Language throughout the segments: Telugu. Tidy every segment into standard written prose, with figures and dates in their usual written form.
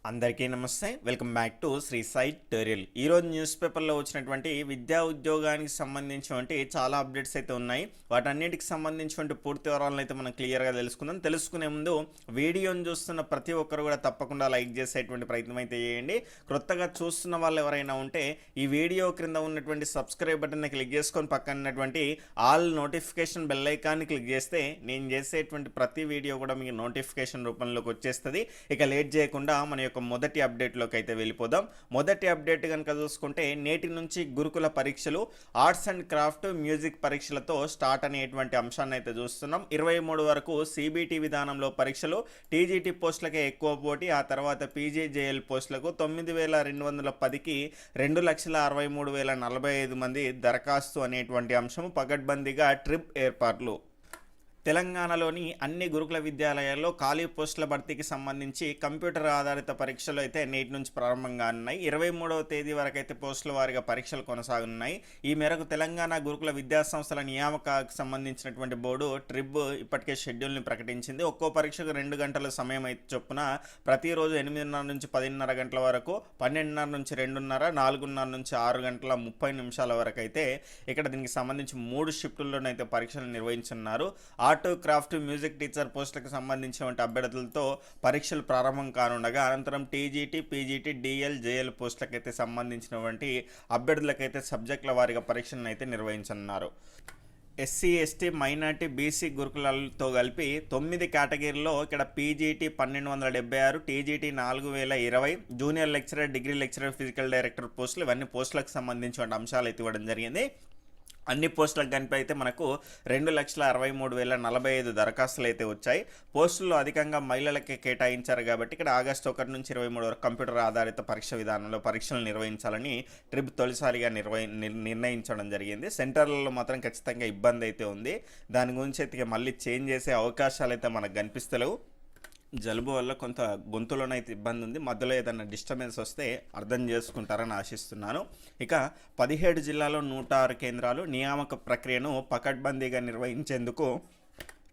అందరికీ నమస్తే. Welcome back to Shri Sai tutorial. ఈరోజు న్యూస్ పేపర్లో వచ్చినటువంటి విద్యా ఉద్యోగానికి సంబంధించినటువంటి చాలా అప్డేట్స్ అయితే ఉన్నాయి. వాటన్నిటికి సంబంధించినటువంటి పూర్తి వివరాలను అయితే మనం క్లియర్గా తెలుసుకుందాం. తెలుసుకునే ముందు వీడియోని చూస్తున్న ప్రతి ఒక్కరు కూడా తప్పకుండా లైక్ చేసేటువంటి ప్రయత్నం అయితే చేయండి. కొత్తగా చూస్తున్న వాళ్ళు ఎవరైనా ఉంటే ఈ వీడియో క్రింద ఉన్నటువంటి సబ్స్క్రైబ్ బటన్ని క్లిక్ చేసుకొని పక్కన ఉన్నటువంటి ఆల్ నోటిఫికేషన్ బెల్ ఐకాన్ని క్లిక్ చేస్తే నేను చేసేటువంటి ప్రతి వీడియో కూడా మీకు నోటిఫికేషన్ రూపంలోకి వచ్చేస్తుంది. ఇక లేట్ చేయకుండా మన మొదటి అప్డేట్లోకి అయితే వెళ్ళిపోదాం. మొదటి అప్డేట్ కనుక చూసుకుంటే నేటి నుంచి గురుకుల పరీక్షలు ఆర్ట్స్ అండ్ క్రాఫ్ట్ మ్యూజిక్ పరీక్షలతో స్టార్ట్ అనేటువంటి అంశాన్ని అయితే చూస్తున్నాం. 23 వరకు CBT విధానంలో పరీక్షలు, TGT పోస్టులకే ఎక్కువ పోటీ, ఆ తర్వాత PGJL పోస్టులకు 9210కి 2,63,045 మంది దరఖాస్తు అనేటువంటి అంశం. పకడ్బందీగా ట్రిప్ ఏర్పాట్లు. తెలంగాణలోని అన్ని గురుకుల విద్యాలయాల్లో ఖాళీ పోస్టుల భర్తీకి సంబంధించి కంప్యూటర్ ఆధారిత పరీక్షలు అయితే నేటి నుంచి ప్రారంభంగా ఉన్నాయి. 23వ తేదీ వరకు అయితే పోస్టుల వారీగా పరీక్షలు కొనసాగున్నాయి. ఈ మేరకు తెలంగాణ గురుకుల విద్యాసంస్థల నియామకానికి సంబంధించినటువంటి బోర్డు ట్రిప్ ఇప్పటికే షెడ్యూల్ని ప్రకటించింది. ఒక్కో పరీక్షకు 2 గంటల సమయం అయితే చొప్పున ప్రతిరోజు 8:30 నుంచి 10:30 గంటల వరకు, 12:30 నుంచి 2:30, 4:30 నుంచి 6 గంటల 30 నిమిషాల వరకు అయితే ఇక్కడ దీనికి సంబంధించి 3 షిఫ్టుల్లోనైతే పరీక్షలు నిర్వహించున్నారు. ఆర్ట్, క్రాఫ్ట్, మ్యూజిక్ టీచర్ పోస్టులకు సంబంధించినటువంటి అభ్యర్థులతో పరీక్షలు ప్రారంభం కానుండగా అనంతరం TGT, PGT, DL, JL పోస్టులకైతే సంబంధించినటువంటి అభ్యర్థులకైతే సబ్జెక్టుల వారీగా పరీక్షలను అయితే నిర్వహించనున్నారు. SC, ST, మైనార్టీ, BC గురుకులాలతో కలిపి 9 కేటగిరీల్లో ఇక్కడ PGT 1276, TGT 4020, junior lecturer, degree lecturer, physical director పోస్టులు, ఇవన్నీ పోస్టులకు సంబంధించిన అంశాలు అయితే ఇవ్వడం జరిగింది. అన్ని పోస్టులకు కలిపి అయితే మనకు 2,63,045 దరఖాస్తులు అయితే వచ్చాయి. పోస్టుల్లో అధికంగా మహిళలకే కేటాయించారు కాబట్టి ఇక్కడ ఆగస్టు 1 నుంచి 23 వరకు కంప్యూటర్ ఆధారిత పరీక్ష విధానంలో పరీక్షలు నిర్వహించాలని ట్రిప్ తొలిసారిగా నిర్ణయించడం జరిగింది. సెంటర్లలో మాత్రం ఖచ్చితంగా ఇబ్బంది అయితే ఉంది. దాని గురించి అయితే మళ్ళీ చేంజ్ చేసే అవకాశాలు అయితే మనకు కనిపిస్తలేవు. జలుబు వల్ల కొంత గొంతులోనైతే ఇబ్బంది ఉంది. మధ్యలో ఏదైనా డిస్టర్బెన్స్ వస్తే అర్థం చేసుకుంటారని ఆశిస్తున్నాను. ఇక 17 జిల్లాలో 106 కేంద్రాలు నియామక ప్రక్రియను పకడ్బందీగా నిర్వహించేందుకు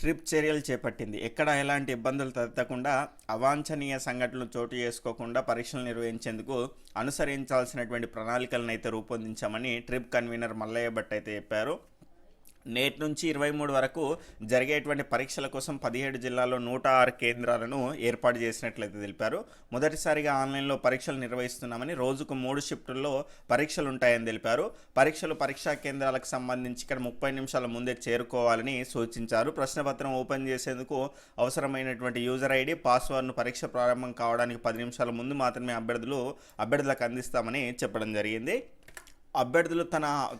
ట్రిప్ చర్యలు చేపట్టింది. ఎక్కడ ఎలాంటి ఇబ్బందులు తలెత్తకుండా, అవాంఛనీయ సంఘటనలు చోటు చేసుకోకుండా పరీక్షలు నిర్వహించేందుకు అనుసరించాల్సినటువంటి ప్రణాళికలను అయితే రూపొందించామని ట్రిప్ కన్వీనర్ మల్లయ్య భట్ అయితే చెప్పారు. నేటి నుంచి 23 వరకు జరిగేటువంటి పరీక్షల కోసం 17 జిల్లాల్లో 106 కేంద్రాలను ఏర్పాటు చేసినట్లయితే తెలిపారు. మొదటిసారిగా ఆన్లైన్లో పరీక్షలు నిర్వహిస్తున్నామని, రోజుకు 3 షిఫ్టుల్లో పరీక్షలు ఉంటాయని తెలిపారు. పరీక్షా కేంద్రాలకు సంబంధించి ఇక్కడ 30 నిమిషాల ముందే చేరుకోవాలని సూచించారు. ప్రశ్నపత్రం ఓపెన్ చేసేందుకు అవసరమైనటువంటి యూజర్ ID, పాస్వర్డ్ను పరీక్ష ప్రారంభం కావడానికి 10 నిమిషాల ముందు మాత్రమే అభ్యర్థులకు అందిస్తామని చెప్పడం జరిగింది. అభ్యర్థులు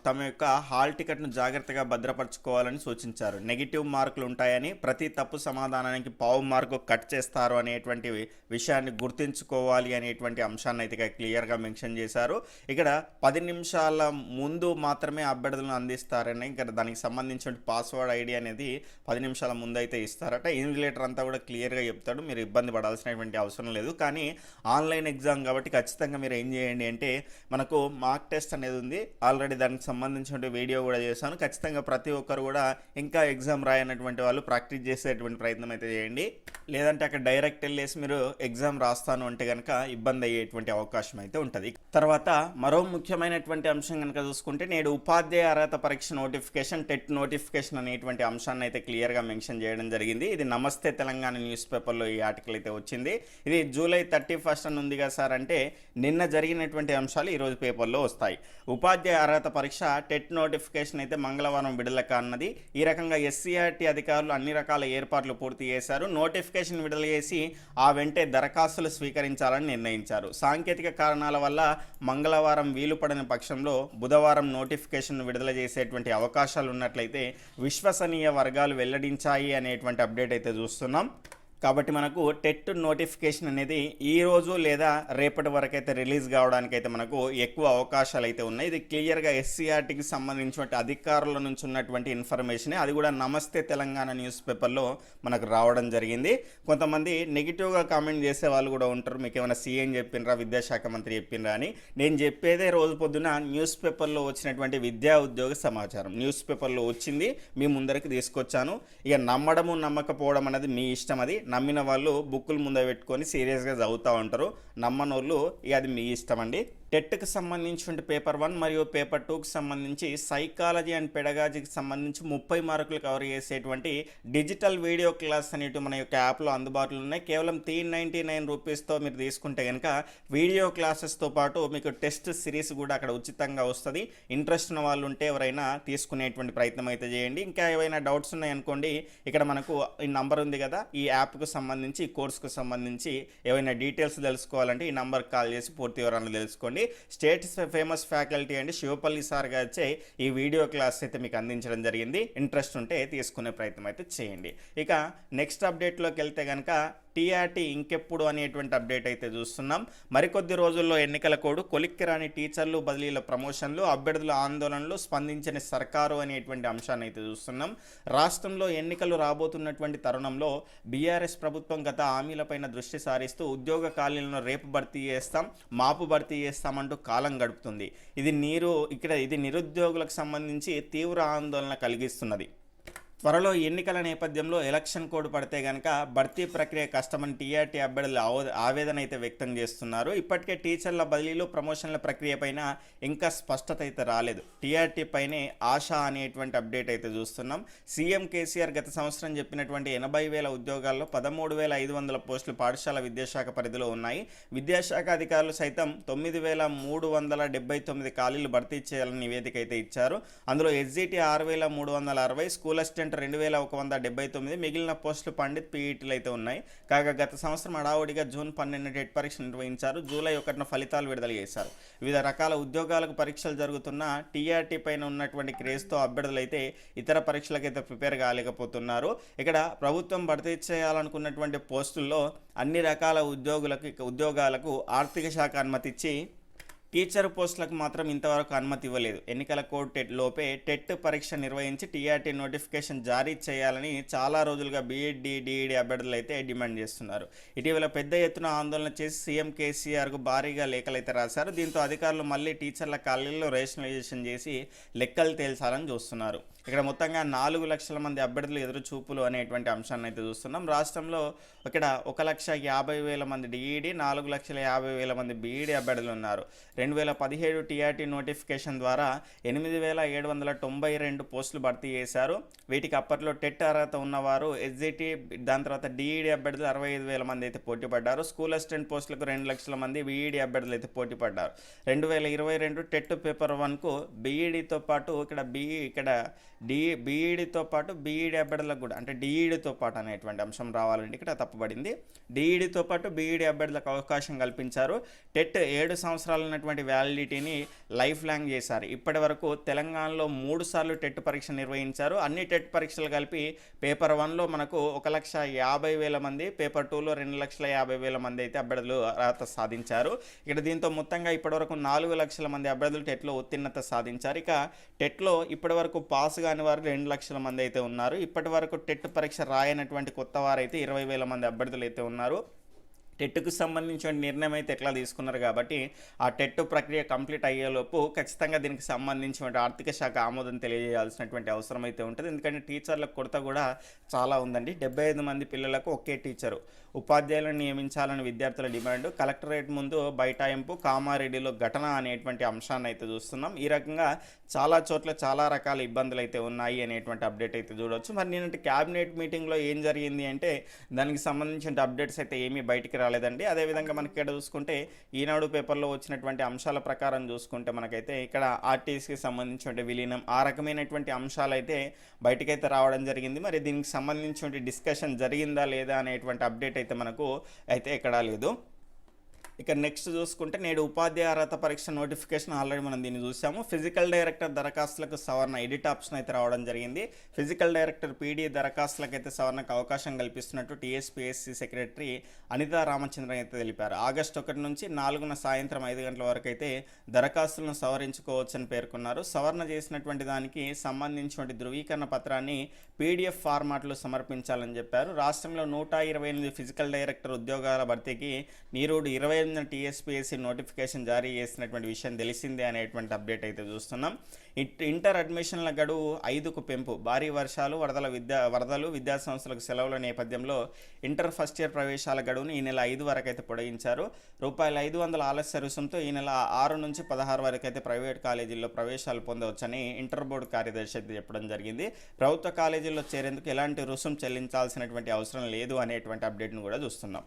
తమ యొక్క హాల్ టికెట్ను జాగ్రత్తగా భద్రపరచుకోవాలని సూచించారు. నెగిటివ్ మార్కులు ఉంటాయని, ప్రతి తప్పు సమాధానానికి పావు మార్కు కట్ చేస్తారు అనేటువంటి విషయాన్ని గుర్తుంచుకోవాలి అనేటువంటి అంశాన్ని అయితే క్లియర్గా మెన్షన్ చేశారు. ఇక్కడ 10 నిమిషాల ముందు మాత్రమే అభ్యర్థులను అందిస్తారని, ఇక్కడ దానికి సంబంధించిన పాస్వర్డ్ ID అనేది 10 నిమిషాల ముందు అయితే ఇస్తారట. ఇన్విజిలేటర్ అంతా కూడా క్లియర్గా చెప్తాడు, మీరు ఇబ్బంది పడాల్సినటువంటి అవసరం లేదు. కానీ ఆన్లైన్ ఎగ్జామ్ కాబట్టి ఖచ్చితంగా మీరు ఏం చేయండి అంటే, మనకు మార్క్ టెస్ట్ అనేది ఉంది. ఆల్రెడీ దానికి సంబంధించిన వీడియో కూడా చేశాను. ఖచ్చితంగా ప్రతి ఒక్కరు కూడా ఇంకా ఎగ్జామ్ రాయనటువంటి వాళ్ళు ప్రాక్టీస్ చేసేటువంటి ప్రయత్నం అయితే చేయండి. లేదంటే అక్కడ డైరెక్ట్ వెళ్ళేసి మీరు ఎగ్జామ్ రాస్తాను అంటే కనుక ఇబ్బంది అయ్యేటువంటి అవకాశం అయితే ఉంటుంది. తర్వాత మరో ముఖ్యమైనటువంటి అంశం కనుక చూసుకుంటే, నేడు ఉపాధ్యాయ అర్హత పరీక్ష నోటిఫికేషన్, టెట్ నోటిఫికేషన్ అనేటువంటి అంశాన్ని అయితే క్లియర్గా మెన్షన్ చేయడం జరిగింది. ఇది నమస్తే తెలంగాణ న్యూస్ పేపర్లో ఈ ఆర్టికల్ అయితే వచ్చింది. ఇది జూలై 31 అని ఉందిగా సార్ అంటే, నిన్న జరిగినటువంటి అంశాలు ఈరోజు పేపర్లో వస్తాయి. ఉపాధ్యాయ అర్హత పరీక్ష టెట్ నోటిఫికేషన్ అయితే మంగళవారం విడుదల కానున్నది. ఈ రకంగా SCRT అధికారులు అన్ని రకాల ఏర్పాట్లు పూర్తి చేశారు. నోటిఫికేషన్ విడుదల చేసి ఆ వెంటే దరఖాస్తులు స్వీకరించాలని నిర్ణయించారు. సాంకేతిక కారణాల వల్ల మంగళవారం వీలుపడని పక్షంలో బుధవారం నోటిఫికేషన్ విడుదల చేసేటువంటి అవకాశాలు ఉన్నట్లయితే విశ్వసనీయ వర్గాలు వెల్లడించాయి అనేటువంటి అప్డేట్ అయితే చూస్తున్నాం. కాబట్టి మనకు టెట్ నోటిఫికేషన్ అనేది ఈరోజు లేదా రేపటి వరకు అయితే రిలీజ్ కావడానికైతే మనకు ఎక్కువ అవకాశాలు అయితే ఉన్నాయి. ఇది క్లియర్గా SCRTకి సంబంధించిన అధికారుల నుంచి ఉన్నటువంటి ఇన్ఫర్మేషనే. అది కూడా నమస్తే తెలంగాణ న్యూస్ పేపర్లో మనకు రావడం జరిగింది. కొంతమంది నెగిటివ్గా కామెంట్ చేసే వాళ్ళు కూడా ఉంటారు, మీకు ఏమైనా CM చెప్పినరా, విద్యాశాఖ మంత్రి చెప్పినరా అని. నేను చెప్పేదే రోజు పొద్దున న్యూస్ పేపర్లో వచ్చినటువంటి విద్యా ఉద్యోగ సమాచారం న్యూస్ పేపర్లో వచ్చింది మీ ముందరికి తీసుకొచ్చాను. ఇక నమ్మడము నమ్మకపోవడం అనేది మీ ఇష్టం. అది నమ్మిన వాళ్ళు బుక్కులు ముందు పెట్టుకొని సీరియస్గా చదువుతూ ఉంటారు, నమ్మనోళ్ళు ఇక అది మీ ఇష్టం అండి. టెట్కి సంబంధించిన పేపర్ 1 మరియు పేపర్ 2కి సంబంధించి సైకాలజీ అండ్ పెడగాజీకి సంబంధించి 30 మార్కులు కవర్ చేసేటువంటి డిజిటల్ వీడియో క్లాస్ అనేవి మన యొక్క యాప్లో అందుబాటులో ఉన్నాయి. కేవలం 399 రూపీస్తో మీరు తీసుకుంటే కనుక వీడియో క్లాసెస్తో పాటు మీకు టెస్ట్ సిరీస్ కూడా అక్కడ ఉచితంగా వస్తుంది. ఇంట్రెస్ట్ ఉన్న వాళ్ళు ఉంటే ఎవరైనా తీసుకునేటువంటి ప్రయత్నం అయితే చేయండి. ఇంకా ఏవైనా డౌట్స్ ఉన్నాయనుకోండి, ఇక్కడ మనకు ఈ నంబర్ ఉంది కదా, ఈ యాప్కు సంబంధించి ఈ కోర్సుకు సంబంధించి ఏవైనా డీటెయిల్స్ తెలుసుకోవాలంటే ఈ నంబర్కి కాల్ చేసి పూర్తి వివరాలు తెలుసుకోండి. స్టేట్ ఫేమస్ ఫ్యాకల్టీ అండి శివపల్లి సార్ గారిచే ఈ వీడియో క్లాస్ అయితే మీకు అందించడం జరిగింది. ఇంట్రెస్ట్ ఉంటే తీసుకునే ప్రయత్నం అయితే చేయండి. ఇక నెక్స్ట్ అప్డేట్లోకి వెళ్తే కనుక టీఆర్టీ ఇంకెప్పుడు అనేటువంటి అప్డేట్ అయితే చూస్తున్నాం. మరికొద్ది రోజుల్లో ఎన్నికల కోడ్, కొలిక్కి రాని టీచర్లు బదిలీల ప్రమోషన్లు, అభ్యర్థుల ఆందోళనలు, స్పందించని సర్కారు అనేటువంటి అంశాన్ని అయితే చూస్తున్నాం. రాష్ట్రంలో ఎన్నికలు రాబోతున్నటువంటి తరుణంలో బీఆర్ఎస్ ప్రభుత్వం గత హామీలపైన దృష్టి సారిస్తూ ఉద్యోగ ఖాళీలను రేపు భర్తీ చేస్తాం, మాపు భర్తీ చేస్తామంటూ కాలం గడుపుతుంది. ఇది నిరుద్యోగులకు సంబంధించి తీవ్ర ఆందోళన కలిగిస్తున్నది. త్వరలో ఎన్నికల నేపథ్యంలో ఎలక్షన్ కోడ్ పడితే కనుక భర్తీ ప్రక్రియ కష్టమని టీఆర్టీ అభ్యర్థులు ఆవేదన అయితే వ్యక్తం చేస్తున్నారు. ఇప్పటికే టీచర్ల బదిలీలు, ప్రమోషన్ల ప్రక్రియ పైన ఇంకా స్పష్టత అయితే రాలేదు. టీఆర్టీ పైనే ఆశ అనేటువంటి అప్డేట్ అయితే చూస్తున్నాం. సీఎం కేసీఆర్ గత సంవత్సరం చెప్పినటువంటి 80,000 ఉద్యోగాల్లో 13,500 పోస్టులు పాఠశాల విద్యాశాఖ పరిధిలో ఉన్నాయి. విద్యాశాఖ అధికారులు సైతం 9,379 ఖాళీలు భర్తీ చేయాలని నివేదిక అయితే ఇచ్చారు. అందులో ఎస్జిటి 6,360, స్కూల్ అసిస్టెంట్ 2,179, మిగిలిన పోస్టులు పండిత్ పీఈటీలు అయితే ఉన్నాయి. కాగా గత సంవత్సరం హడావుడిగా జూన్ 12 టెట్ పరీక్ష నిర్వహించారు. జూలై 1న ఫలితాలు విడుదల చేశారు. వివిధ రకాల ఉద్యోగాలకు పరీక్షలు జరుగుతున్న టీఆర్టీ పైన ఉన్నటువంటి క్రేజ్తో అభ్యర్థులు అయితే ఇతర పరీక్షలకైతే ప్రిపేర్ కాలేకపోతున్నారు. ఇక్కడ ప్రభుత్వం భర్తీ చేయాలనుకున్నటువంటి పోస్టుల్లో అన్ని రకాల ఉద్యోగాలకు ఆర్థిక శాఖ అనుమతి ఇచ్చి టీచర్ పోస్టులకు మాత్రం ఇంతవరకు అనుమతి ఇవ్వలేదు. ఎన్నికల కోడ్ లోపే టెట్ పరీక్ష నిర్వహించి టీఆర్టీ నోటిఫికేషన్ జారీ చేయాలని చాలా రోజులుగా బీఎడ్, డిఈడి అభ్యర్థులు అయితే డిమాండ్ చేస్తున్నారు. ఇటీవల పెద్ద ఎత్తున ఆందోళన చేసి సీఎం కేసీఆర్కు భారీగా లేఖలు అయితే రాశారు. దీంతో అధికారులు మళ్ళీ టీచర్ల ఖాళీల్లో రేషనలైజేషన్ చేసి లెక్కలు తేల్చాలని చూస్తున్నారు. ఇక్కడ మొత్తంగా 4 లక్షల మంది అభ్యర్థులు ఎదురు చూపులు అనేటువంటి అంశాన్ని అయితే చూస్తున్నాం. రాష్ట్రంలో ఇక్కడ 1,50,000 మంది డిఈడి, 4,50,000 మంది బీఈడి అభ్యర్థులు ఉన్నారు. 2017 టీఆర్టీ నోటిఫికేషన్ ద్వారా 8,792 పోస్టులు భర్తీ చేశారు. వీటికి అప్పట్లో టెట్ అర్హత ఉన్నవారు ఎస్జిటి, దాని తర్వాత డిఈడి అభ్యర్థులు 65,000 మంది అయితే పోటీ పడ్డారు. స్కూల్ అసిస్టెంట్ పోస్టులకు 2 లక్షల మంది బీఈడి అభ్యర్థులు అయితే పోటీ పడ్డారు. 2022 టెట్ పేపర్ 1కు బీఈడితో పాటు బీఈడితో పాటు బీఈడి అభ్యర్థులకు కూడా, అంటే డిఈడితో పాటు అనేటువంటి అంశం రావాలంటే ఇక్కడ తప్పుపడింది. డిఈడితో పాటు బీఈడి అభ్యర్థులకు అవకాశం కల్పించారు. టెట్ 7 సంవత్సరాలు ఉన్నటువంటి వ్యాలిడిటీని లైఫ్ లాంగ్ చేశారు. ఇప్పటి వరకు తెలంగాణలో 3 సార్లు టెట్ పరీక్ష నిర్వహించారు. అన్ని టెట్ పరీక్షలు కలిపి పేపర్ 1లో మనకు 1,50,000 మంది, పేపర్ 2లో 2,50,000 మంది అయితే అభ్యర్థులు అర్హత సాధించారు. ఇక్కడ దీంతో మొత్తంగా ఇప్పటివరకు 4 లక్షల మంది అభ్యర్థులు టెట్లో ఉత్తీర్ణత సాధించారు. ఇక టెట్లో ఇప్పటివరకు పాస్ కాని వారు 2 లక్షల మంది అయితే ఉన్నారు. ఇప్పటి వరకు టెట్ పరీక్ష రాయనటువంటి కొత్త వారైతే 20,000 మంది అభ్యర్థులు అయితే ఉన్నారు. టెట్కు సంబంధించిన నిర్ణయం అయితే ఎట్లా తీసుకున్నారు కాబట్టి ఆ టెట్ ప్రక్రియ కంప్లీట్ అయ్యేలోపు ఖచ్చితంగా దీనికి సంబంధించిన ఆర్థిక శాఖ ఆమోదం తెలియజేయాల్సినటువంటి అవసరం అయితే ఉంటుంది. ఎందుకంటే టీచర్లకు కొరత కూడా చాలా ఉందండి. 75 మంది పిల్లలకు ఒకే టీచరు, ఉపాధ్యాయులను నియమించాలని విద్యార్థుల డిమాండ్. కలెక్టరేట్ ముందు బైఠాయింపు, కామారెడ్డిలో ఘటన అనేటువంటి అంశాన్ని అయితే చూస్తున్నాం. ఈ రకంగా చాలా చోట్ల చాలా రకాల ఇబ్బందులు అయితే ఉన్నాయి అనేటువంటి అప్డేట్ అయితే చూడవచ్చు. మరి నిన్నటి క్యాబినెట్ మీటింగ్లో ఏం జరిగింది అంటే దానికి సంబంధించిన అప్డేట్స్ అయితే ఏమీ బయటికి రాలేదండి. అదేవిధంగా మనకి ఇక్కడ చూసుకుంటే ఈనాడు పేపర్లో వచ్చినటువంటి అంశాల ప్రకారం చూసుకుంటే మనకైతే ఇక్కడ ఆర్టీసీకి సంబంధించిన విలీనం, ఆ రకమైనటువంటి అంశాలు అయితే బయటకైతే రావడం జరిగింది. మరి దీనికి సంబంధించిన డిస్కషన్ జరిగిందా లేదా అనేటువంటి అప్డేట్ అయితే మనకు అయితే ఎక్కడా లేదు. ఇక నెక్స్ట్ చూసుకుంటే నేడు ఉపాధ్యాయ అర్హత పరీక్ష నోటిఫికేషన్ ఆల్రెడీ మనం దీన్ని చూసాము. ఫిజికల్ డైరెక్టర్ దరఖాస్తులకు సవరణ, ఎడిట్ ఆప్షన్ అయితే రావడం జరిగింది. ఫిజికల్ డైరెక్టర్ పీడీ దరఖాస్తులకు అయితే సవరణకు అవకాశం కల్పిస్తున్నట్టు టీఎస్పీఎస్సీ సెక్రటరీ అనితా రామచంద్రన్ అయితే తెలిపారు. ఆగస్టు 1 నుంచి 4న సాయంత్రం 5 గంటల వరకు అయితే దరఖాస్తులను సవరించుకోవచ్చని పేర్కొన్నారు. సవరణ చేసినటువంటి దానికి సంబంధించిన ధృవీకరణ పత్రాన్ని పీడిఎఫ్ ఫార్మాట్లో సమర్పించాలని చెప్పారు. రాష్ట్రంలో 128 ఫిజికల్ డైరెక్టర్ ఉద్యోగాల భర్తీకి నీరుడు 28 18 టీఎస్పీఎస్సీ నోటిఫికేషన్ జారీ చేసినటువంటి విషయం తెలిసిందే అనేటువంటి అప్డేట్ అయితే చూస్తున్నాం. ఇంటర్ అడ్మిషన్ల గడువు 5కు పెంపు. భారీ వర్షాలు, వరదలు, విద్యాసంస్థలకు సెలవుల నేపథ్యంలో ఇంటర్ ఫస్ట్ ఇయర్ ప్రవేశాల గడువును ఈ నెల 5 వరకు అయితే పొడిగించారు. ₹500 ఆలస్య రుసుంతో ఈ నెల 6 నుంచి 16 వరకు అయితే ప్రైవేట్ కాలేజీల్లో ప్రవేశాలు పొందవచ్చని ఇంటర్ బోర్డు కార్యదర్శి అయితే చెప్పడం జరిగింది. ప్రభుత్వ కాలేజీల్లో చేరేందుకు ఎలాంటి రుసుం చెల్లించాల్సినటువంటి అవసరం లేదు అనేటువంటి అప్డేట్ను కూడా చూస్తున్నాం.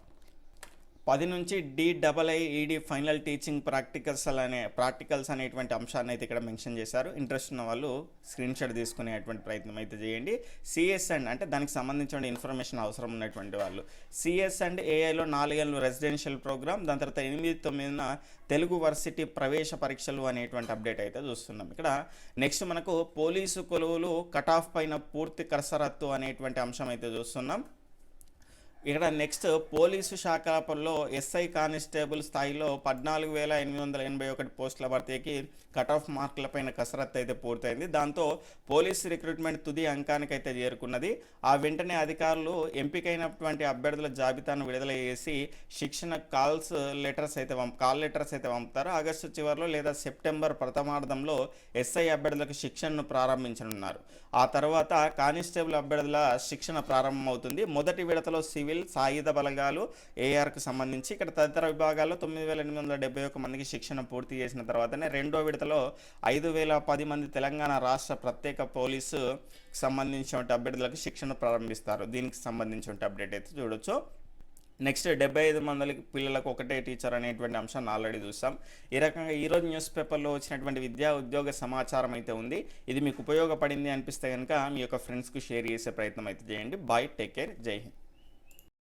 10 నుంచి DIIED ఫైనల్ టీచింగ్ ప్రాక్టికల్స్ అనేటువంటి అంశాన్ని అయితే ఇక్కడ మెన్షన్ చేశారు. ఇంట్రెస్ట్ ఉన్న వాళ్ళు స్క్రీన్ షాట్ తీసుకునేటువంటి ప్రయత్నం అయితే చేయండి. CS అంటే దానికి సంబంధించిన ఇన్ఫర్మేషన్ అవసరం ఉన్నటువంటి వాళ్ళు CS అండ్ AIలో 4 ఏళ్ళు రెసిడెన్షియల్ ప్రోగ్రామ్, దాని తర్వాత 8-9 తెలుగు వర్సిటీ ప్రవేశ పరీక్షలు అనేటువంటి అప్డేట్ అయితే చూస్తున్నాం. ఇక్కడ నెక్స్ట్ మనకు పోలీసు కొలువులు కట్ ఆఫ్ పైన పూర్తి కసరత్తు అనేటువంటి అంశం అయితే చూస్తున్నాం. ఇక్కడ నెక్స్ట్ పోలీసు శాఖలో SI కానిస్టేబుల్ స్థాయిలో 14,881 పోస్టుల భర్తీకి కట్ ఆఫ్ మార్కులపైన కసరత్తు అయితే పూర్తయింది. దాంతో పోలీసు రిక్రూట్మెంట్ తుది అంకానికైతే చేరుకున్నది. ఆ వెంటనే అధికారులు ఎంపికైనటువంటి అభ్యర్థుల జాబితాను విడుదల చేసి శిక్షణ కాల్ లెటర్స్ అయితే పంపుతారు. ఆగస్టు చివరిలో లేదా సెప్టెంబర్ ప్రథమార్థంలో SI అభ్యర్థులకు శిక్షణను ప్రారంభించనున్నారు. ఆ తర్వాత కానిస్టేబుల్ అభ్యర్థుల శిక్షణ ప్రారంభమవుతుంది. మొదటి విడతలో సివిల్, సాయుధ బలగాలు, ARకు సంబంధించి ఇక్కడ తదితర విభాగాల్లో 9,871 మందికి శిక్షణ పూర్తి చేసిన తర్వాతనే రెండో విడతలో 5,010 మంది తెలంగాణ రాష్ట్ర ప్రత్యేక పోలీసు సంబంధించిన అభ్యర్థులకు శిక్షణ ప్రారంభిస్తారు. దీనికి సంబంధించిన అప్డేట్ అయితే చూడొచ్చు. నెక్స్ట్ 75 మంది పిల్లలకు ఒకటే టీచర్ అనేటువంటి అంశాన్ని ఆల్రెడీ చూసాం. ఈ రకంగా ఈరోజు న్యూస్ పేపర్లో వచ్చినటువంటి విద్యా ఉద్యోగ సమాచారం అయితే ఉంది. ఇది మీకు ఉపయోగపడింది అనిపిస్తే కనుక మీ యొక్క ఫ్రెండ్స్కి షేర్ చేసే ప్రయత్నం అయితే చేయండి. బాయ్, టేక్ కేర్, జై హింద్.